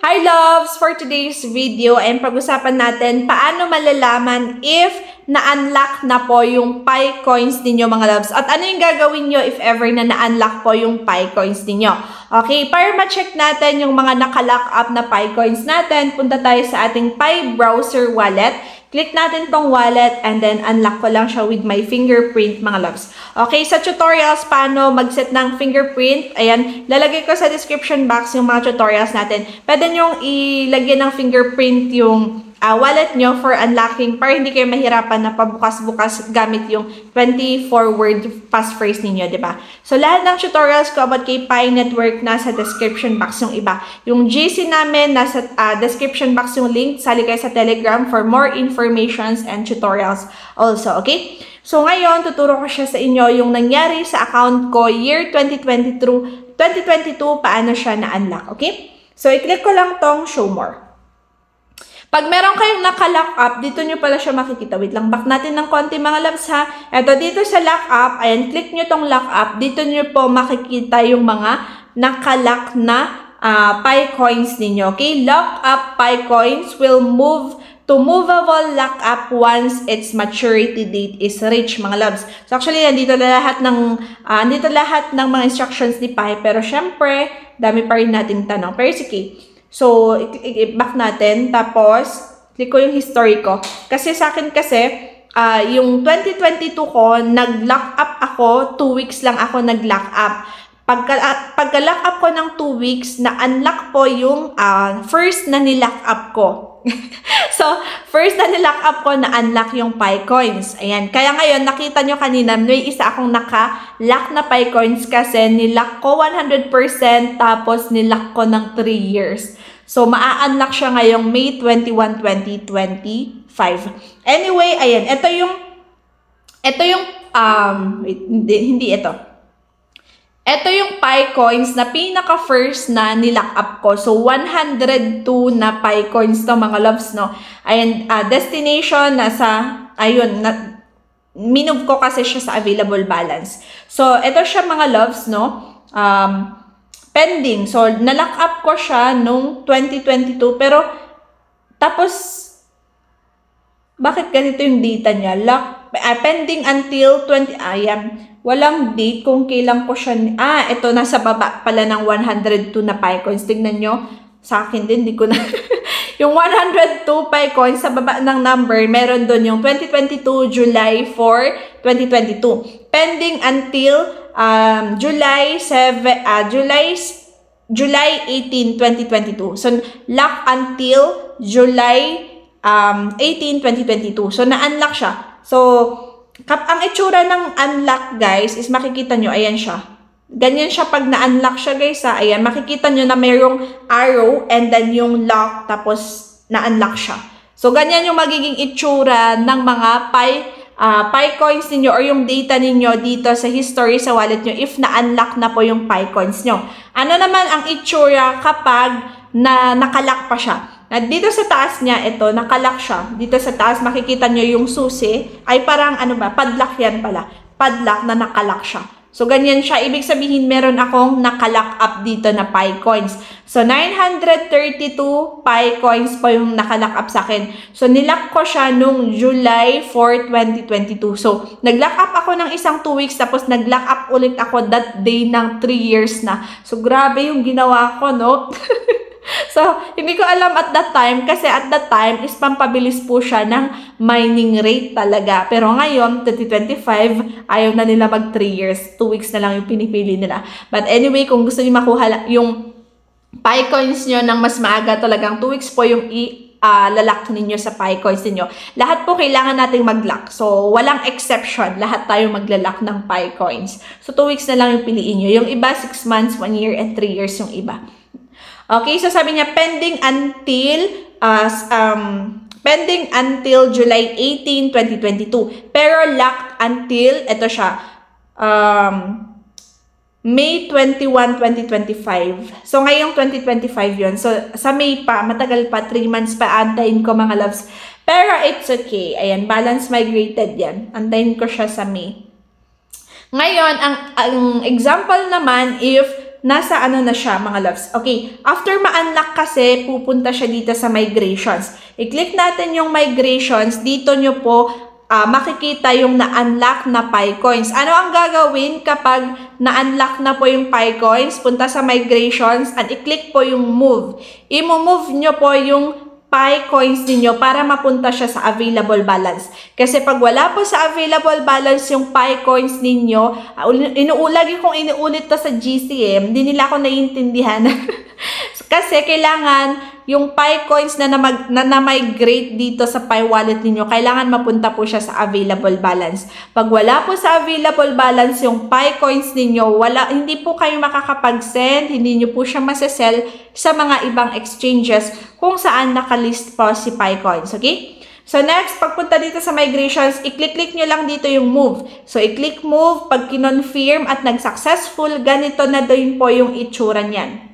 Hi loves! For today's video ay pag-usapan natin paano malalaman if na-unlock na po yung Pi coins ninyo mga loves. At ano yung gagawin nyo if ever na na-unlock po yung Pi coins ninyo. Okay, para ma-check natin yung mga naka-lock up na Pi coins natin, punta tayo sa ating Pi browser wallet. Click natin tong wallet and then unlock ko lang siya with my fingerprint mga loves. Okay, sa tutorials paano mag-set ng fingerprint, ayan, lalagay ko sa description box yung mga tutorials natin. Pwede nyong ilagyan ng fingerprint yung wallet nyo for unlocking para hindi kayo mahirapan na pabukas-bukas gamit yung 24-word passphrase ninyo, di ba? So, lahat ng tutorials ko about kay Pi Network nasa description box yung iba. Yung GC namin, nasa description box yung link. Sali kayo sa Telegram for more informations and tutorials also, okay? So, ngayon, tuturo ko siya sa inyo yung nangyari sa account ko year 2020 through 2022, paano siya na-unlock, okay? So, i-click ko lang tong show more. Pag meron kayong naka-lock up, dito nyo pala siya makikita. Wait lang, back natin ng konti mga loves ha. Ito, dito sa lock up, ayan, click nyo tong lock up. Dito nyo po makikita yung mga naka-lock na Pi coins ninyo. Okay, lock up Pi coins will move to movable lock up once its maturity date is reached, mga loves. So actually, nandito lahat ng mga instructions ni Pi. Pero syempre, dami pa rin nating tanong. Pero sige. So, i-back natin. Tapos, click ko yung history ko. Kasi sa akin yung 2022 ko, nag-lock up ako, 2 weeks lang ako nag-lock up. Pagka-lock up ko ng 2 weeks, na-unlock po yung first na nilock up ko. So, first na nilock up ko, na-unlock yung Pi coins. Ayan. Kaya ngayon, nakita nyo kanina, may isa akong naka-lock na Pi coins kasi nilock ko 100% tapos nilock ko ng 3 years. So, maa-unlock siya ngayong May 21, 2025. Anyway, ayan. Ito yung, wait, hindi ito. Ito yung Pi coins na pinaka-first na nilock up ko. So, 102 na Pi coins to mga loves, no? Ayan, destination, ayun, minove ko kasi siya sa available balance. So, ito siya mga loves, no? Pending. So, na-lock up ko siya nung 2022. Pero, tapos, bakit ganito yung data niya? Pending until 20, ayan. Walang date kung kailan ko siya, ito, nasa baba pala ng 102 na Pi coins. Tignan nyo, sa akin din, di ko na, yung 102 Pi coins, sa baba ng number, meron doon yung 2022, July 4, 2022. Pending until July 18, 2022. So, lock until July 18, 2022. So, na-unlock siya. So, ang itsura ng unlock, guys, is makikita nyo, ayan siya. Ganyan siya pag na-unlock siya, guys, ha. Ayan, makikita nyo na mayroong arrow and then yung lock, tapos na-unlock siya. So, ganyan yung magiging itsura ng mga Pi coins ninyo or yung data ninyo dito sa history sa wallet nyo if na-unlock na po yung Pi coins nyo. Ano naman ang itsura kapag nakalock pa siya? Dito sa taas niya, ito, nakalock siya. Dito sa taas, makikita nyo yung susi. Ay parang, padlock yan pala. Padlock na nakalock siya. So, ganyan siya. Ibig sabihin, meron akong nakalock up dito na Pi coins. So, 932 Pi coins po yung nakalock up sa akin. So, nilock ko siya nung July 4, 2022. So, nag-lock up ako ng isang 2 weeks, tapos nag-lock up ulit ako that day ng 3 years na. So, grabe yung ginawa ko, no? So, hindi ko alam at that time kasi at that time is pampabilis po siya ng mining rate talaga. Pero ngayon, 2025, ayaw na nila mag 3 years. 2 weeks na lang yung pinipili nila. But anyway, kung gusto niyo makuha yung Pi coins nyo ng mas maaga, talagang 2 weeks po yung lalak ninyo sa Pi coins ninyo. Lahat po kailangan nating mag-lock. So, walang exception. Lahat tayo maglalak ng Pi coins. So, 2 weeks na lang yung piliin nyo. Yung iba, 6 months, 1 year, and 3 years yung iba. Okay, so sabi niya, pending until July 18, 2022. Pero locked until, ito siya, May 21, 2025. So, ngayong 2025 yun. So, sa May pa, matagal pa, 3 months pa, antayin ko mga loves. Pero, it's okay. Ayan, balance migrated yan. Antayin ko siya sa May. Ngayon, ang example naman, if nasa ano na siya, mga loves. Okay, after ma-unlock kasi, pupunta siya dito sa migrations. I-click natin yung migrations. Dito nyo po makikita yung na-unlock na PiCoins. Ano ang gagawin kapag na-unlock na po yung PiCoins? Punta sa migrations at i-click po yung move. I-move nyo po yung PiCoins ninyo para mapunta siya sa available balance. Kasi pag wala po sa available balance yung PiCoins ninyo, lagi kong inuulit to sa GCM, hindi nila ako naiintindihan. Kasi kailangan yung PiCoins na na-migrate dito sa Pi wallet ninyo, kailangan mapunta po siya sa available balance. Pag wala po sa available balance yung PiCoins ninyo, hindi po kayo makakapag-send, hindi nyo po siya masasell sa mga ibang exchanges kung saan nakalist po si PiCoins. Okay? So next, pagpunta dito sa migrations, i-click nyo lang dito yung move. So i-click move, pag kinonfirm at nag-successful, ganito na din po yung itsura niyan.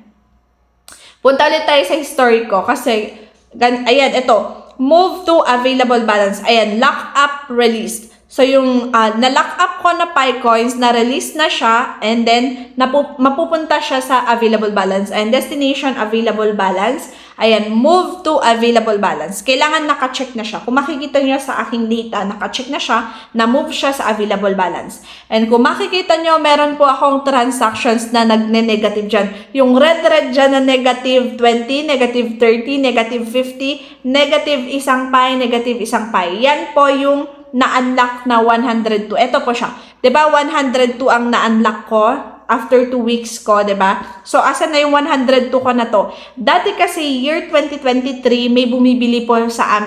Punta ulit tayo sa history ko kasi, ayan, ito, move to available balance. Ayan, lock up, released. So, yung na-lock up ko na PiCoins, na-release na siya, and then mapupunta siya sa available balance. And destination, available balance. Ayan, move to available balance. Kailangan naka-check na siya. Kung makikita nyo sa aking data, naka-check na siya, na-move siya sa available balance. And kung makikita nyo, meron po akong transactions na nagne-negative dyan. Yung red dyan na negative 20, negative 30, negative 50, negative isang pi, negative isang pi. Yan po yung na-unlock na 102. Ito po siya. 'Di ba 102 ang na-unlock ko after 2 weeks ko, 'di ba? So asan na yung 102 ko na to? Dati kasi year 2023 may bumibili po sa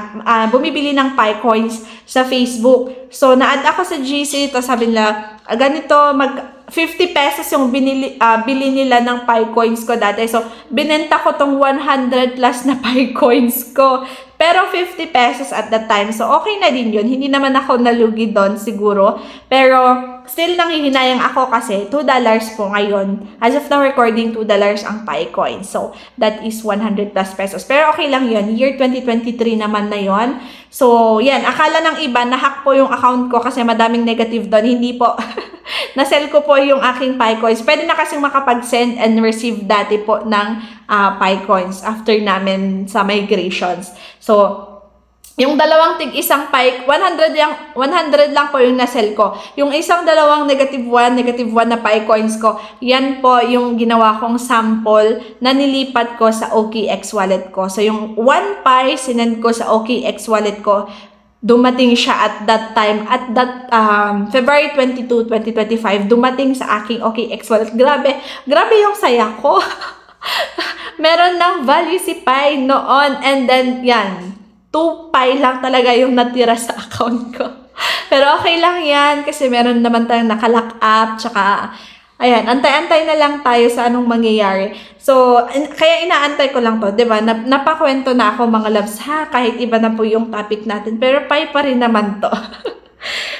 bumibili ng PiCoins sa Facebook. So na-add ako sa GC, tapos sabi nila, ganito mag 50 pesos yung bili nila ng PiCoins ko dati. So, binenta ko tong 100 plus na PiCoins ko. Pero 50 pesos at that time. So, okay na din yun. Hindi naman ako nalugi doon siguro. Pero, still nanghihinayang ako kasi $2 po ngayon. As of now recording, $2 ang PiCoins. So, that is 100 plus pesos. Pero okay lang yun. Year 2023 naman na yun. So, yan. Akala ng iba, nahack po yung account ko kasi madaming negative doon. Hindi po. Na-sell ko po yung aking PiCoins. Pwede na kasing makapag-send and receive dati po ng PiCoins after namin sa migrations. So, yung dalawang tig-isang Pi, 100 lang po yung na-sell ko. Yung isang dalawang negative 1 na PiCoins ko, yan po yung ginawa kong sample na nilipat ko sa OKX wallet ko. So, yung 1 Pi, sinend ko sa OKX wallet ko. Dumating siya at that time, at that February 22, 2025, dumating sa aking OKX wallet. Grabe yung saya ko. Meron ng value si Pi noon, and then yan, 2 Pi lang talaga yung natira sa account ko. Pero okay lang yan, kasi meron naman tayong nakalock up, tsaka ayan, antay-antay na lang tayo sa anong mangyayari. So, kaya inaantay ko lang to, diba? Napakwento na ako mga loves, ha? Kahit iba na po yung topic natin, pero Pi pa rin naman to.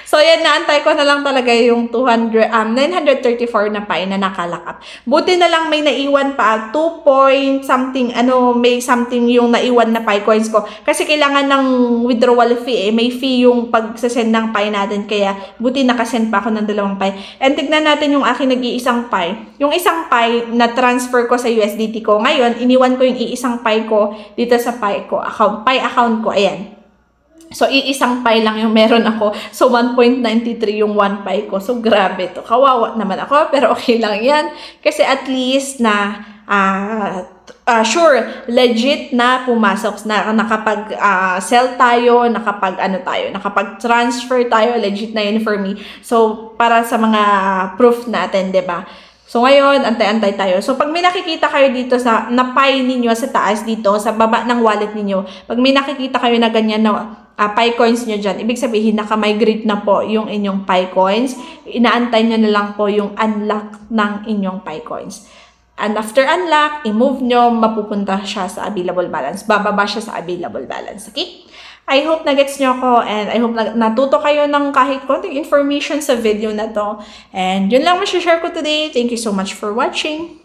So, yan, naantay ko na lang talaga yung 934 na Pi na nakalock up. Buti na lang may naiwan pa, 2 point something, may something yung naiwan na PiCoins ko. Kasi kailangan ng withdrawal fee, may fee yung pagsasend ng Pi natin. Kaya, buti nakasend pa ako ng 2 Pi. And tignan natin yung aking nag-iisang Pi. Yung isang Pi na transfer ko sa USDT ko. Ngayon, iniwan ko yung iisang Pi ko dito sa Pi account ko. Ayan. So, iisang Pi lang yung meron ako. So, 1.93 yung 1 Pi ko. So, grabe to. Kawawa naman ako, pero okay lang yan. Kasi at least na, sure, legit na pumasok, na nakapag-sell tayo, nakapag-transfer tayo, legit na yun for me. So, para sa mga proof natin, diba? So, ngayon, antay-antay tayo. So, pag may nakikita kayo dito sa Pi ninyo sa taas dito, sa baba ng wallet ninyo, pag may nakikita kayo na ganyan na PiCoins nyo dyan, ibig sabihin, naka-migrate na po yung inyong PiCoins. Inaantay nyo na lang po yung unlock ng inyong PiCoins. And after unlock, i-move nyo, mapupunta siya sa available balance. Bababa siya sa available balance. Okay? I hope na-gets nyo ako, and I hope natuto kayo ng kahit konting information sa video na to. And yun lang share ko today. Thank you so much for watching.